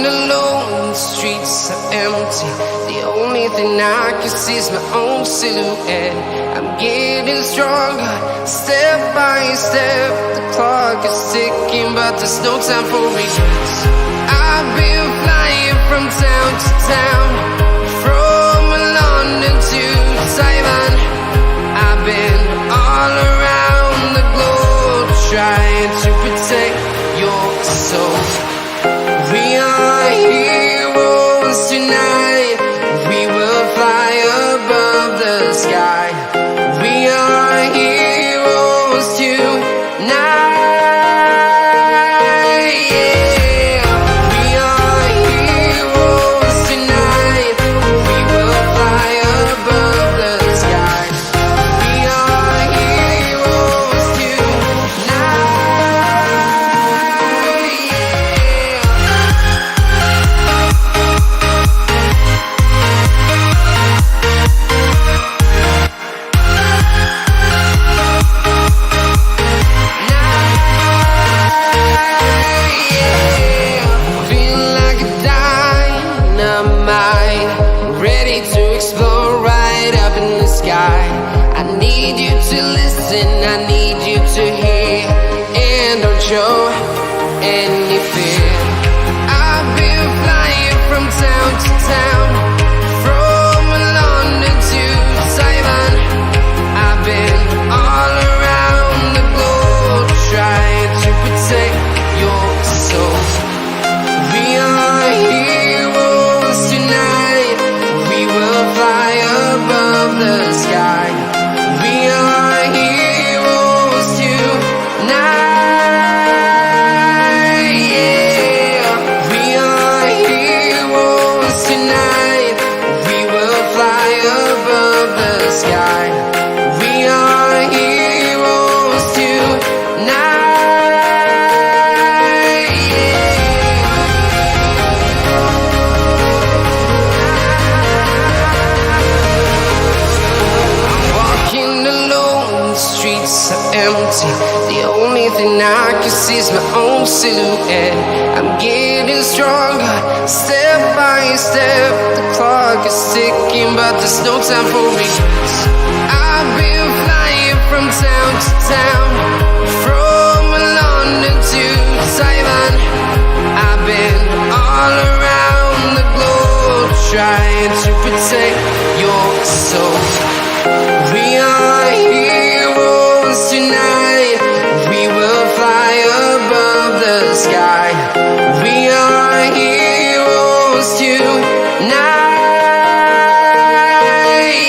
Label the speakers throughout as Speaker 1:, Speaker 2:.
Speaker 1: alone, the streets are empty. The only thing I can see is my own silhouette. I'm getting stronger, step by step. The clock is ticking, but there's no time for regrets. I've been flying from town to town, from London to Taiwan. I've been all around the globe, trying to protect your soul. We are heroes tonight. We will fly above the sky. We are heroes tonight. Yeah. We are heroes tonight. We will fly above the sky. We are heroes tonight. Feel like a dynamite, ready to explode right up in the sky. I need you to listen, I need you to hear, and don't show any fear. I've been flying from town to town, from London to Taiwan. I've been all around the globe, trying to protect your soul. We are heroes tonight. We will fly above the sky. We are heroes tonight. Yeah. We are heroes tonight. We will fly above the sky. We are heroes tonight. I'm walking alone, the streets are empty. The only thing I can see is my own silhouette. I'm getting stronger, step by step. The clock is ticking, but there's no time for regrets. I've been flying from town to town, from London to Taiwan. I've been all around the globe, trying to protect your soul. We are heroes tonight. We will fly above the sky. We are heroes tonight.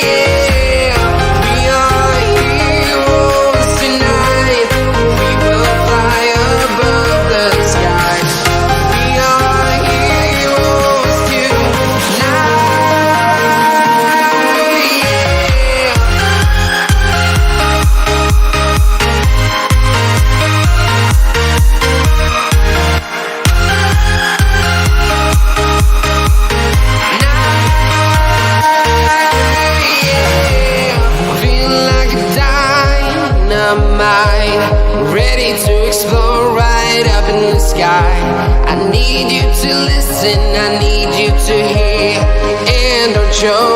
Speaker 1: Yeah. We are heroes tonight. We will fly above the sky. We are heroes tonight. Yeah. Feel like a dynamite, ready to explode right up in the sky. I need you to listen, I need you to hear, and don't show